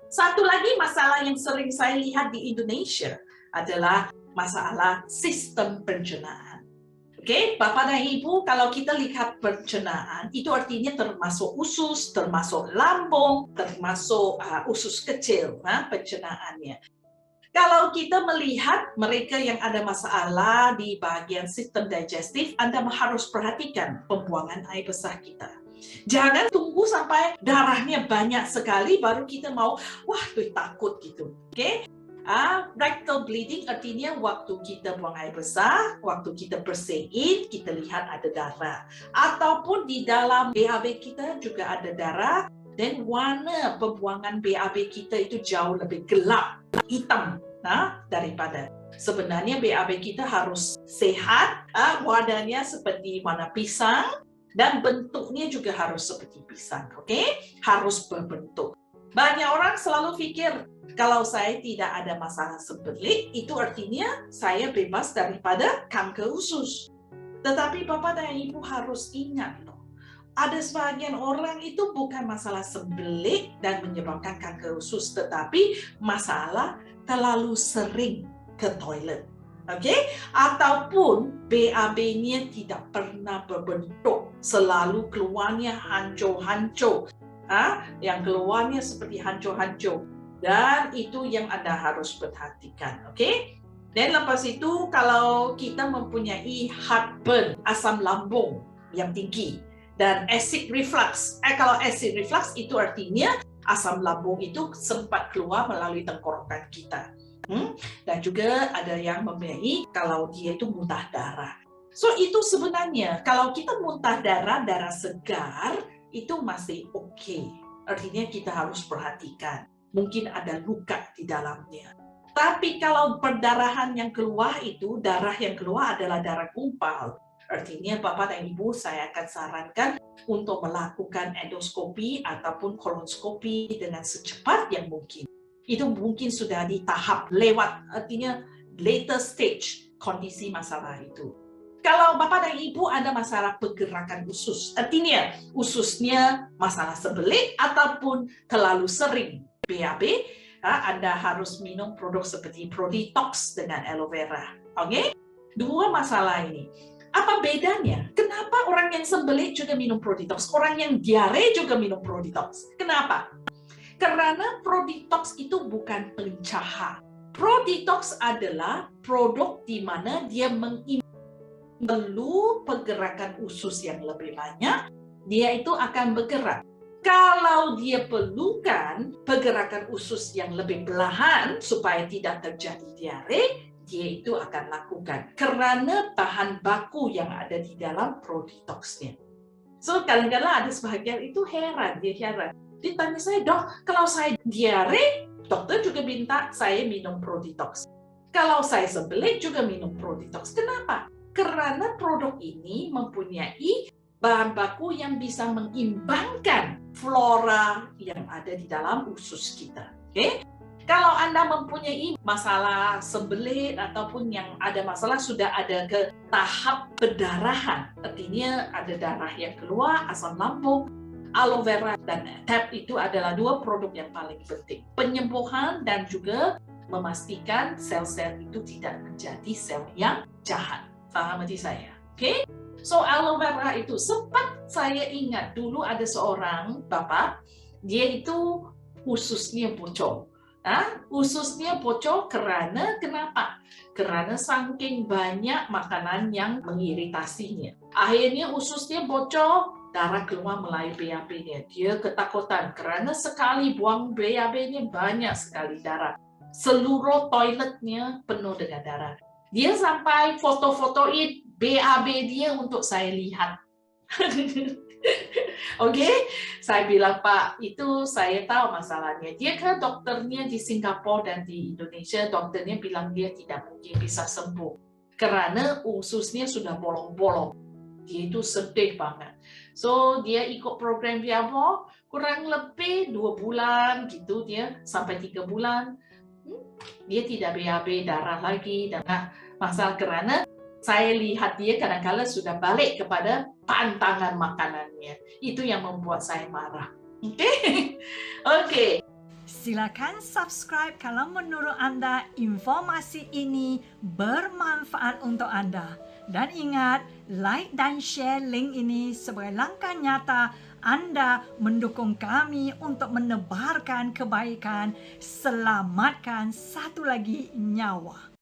Satu lagi masalah yang sering saya lihat di Indonesia adalah masalah sistem pencernaan. Oke, Bapak dan Ibu, kalau kita lihat pencernaan, itu artinya termasuk usus, termasuk lambung, termasuk usus kecil, pencernaannya. Kalau kita melihat mereka yang ada masalah di bagian sistem digestif, Anda harus perhatikan pembuangan air besar kita. Jangan tunggu sampai darahnya banyak sekali baru kita mau, wah, takut gitu. Oke? Rectal bleeding artinya waktu kita buang air besar, waktu kita bersin, kita lihat ada darah. Ataupun di dalam BAB kita juga ada darah, dan warna pembuangan BAB kita itu jauh lebih gelap, hitam daripada. Sebenarnya BAB kita harus sehat, warnanya seperti warna pisang, dan bentuknya juga harus seperti pisang, oke? Harus berbentuk. Banyak orang selalu pikir, kalau saya tidak ada masalah sembelit, itu artinya saya bebas daripada kanker usus. Tetapi Bapak dan Ibu harus ingat loh, ada sebagian orang itu bukan masalah sembelit dan menyebabkan kanker usus, tetapi masalah terlalu sering ke toilet. Okay? Ataupun BAB-nya tidak pernah berbentuk, selalu keluarnya hancur-hancur. Yang keluarnya seperti hancur-hancur. Dan itu yang Anda harus perhatikan. Okay? Dan lepas itu, kalau kita mempunyai heartburn, asam lambung yang tinggi, dan acid reflux. Kalau acid reflux itu artinya asam lambung itu sempat keluar melalui tenggorokan kita. Dan juga ada yang mempunyai kalau dia itu muntah darah. So itu sebenarnya kalau kita muntah darah segar itu masih oke. Artinya kita harus perhatikan. Mungkin ada luka di dalamnya. Tapi kalau perdarahan yang keluar itu, darah yang keluar adalah darah gumpal. Artinya Bapak dan Ibu saya akan sarankan untuk melakukan endoskopi ataupun kolonoskopi dengan secepat yang mungkin. Itu mungkin sudah di tahap lewat, artinya later stage kondisi masalah itu. Kalau Bapak dan Ibu ada masalah pergerakan usus, artinya ususnya masalah sembelit ataupun terlalu sering BAB, Anda harus minum produk seperti Proditox dengan aloe vera. Oke? Dua masalah ini. Apa bedanya? Kenapa orang yang sembelit juga minum Proditox? Orang yang diare juga minum Proditox. Kenapa? Karena Proditox itu bukan pencahar. Proditox adalah produk di mana dia perlu pergerakan usus yang lebih banyak, dia itu akan bergerak. Kalau dia perlukan pergerakan usus yang lebih perlahan supaya tidak terjadi diare, dia itu akan lakukan karena bahan baku yang ada di dalam Proditox-nya. So kadang-kadang ada sebagian itu heran, dia heran. Dia tanya saya, dok, kalau saya diare, dokter juga minta saya minum Proditox. Kalau saya sembelit juga minum Proditox. Kenapa? Karena produk ini mempunyai bahan baku yang bisa mengimbangkan flora yang ada di dalam usus kita. Okay? Kalau Anda mempunyai masalah sembelit ataupun yang ada masalah sudah ada ke tahap perdarahan, artinya ada darah yang keluar, asam lambung, aloe vera dan TAP itu adalah dua produk yang paling penting. Penyembuhan dan juga memastikan sel-sel itu tidak menjadi sel yang jahat. Faham hati saya? Okay? So aloe vera itu sempat saya ingat dulu ada seorang bapak, dia itu ususnya bocor. Ususnya bocor karena kenapa? Karena saking banyak makanan yang mengiritasinya. Akhirnya ususnya bocor, darah keluar melalui BAB-nya. Dia ketakutan karena sekali buang BAB-nya banyak sekali darah. Seluruh toiletnya penuh dengan darah. Dia sampai foto-fotoin BAB dia untuk saya lihat. Oke, saya bilang, Pak, itu saya tahu masalahnya. Dia kan dokternya di Singapura dan di Indonesia, dokternya bilang dia tidak mungkin bisa sembuh. Karena ususnya sudah bolong-bolong. Dia itu sedih banget. So, dia ikut program Viavo, kurang lebih 2 bulan gitu dia, sampai 3 bulan. Dia tidak BAB darah lagi. Dan masalah karena saya lihat dia kadang-kadang sudah balik kepada pantangan makanannya. Itu yang membuat saya marah. Oke? Silakan subscribe kalau menurut anda informasi ini bermanfaat untuk anda. Dan ingat, like dan share link ini sebagai langkah nyata anda mendukung kami untuk menebarkan kebaikan, selamatkan satu lagi nyawa.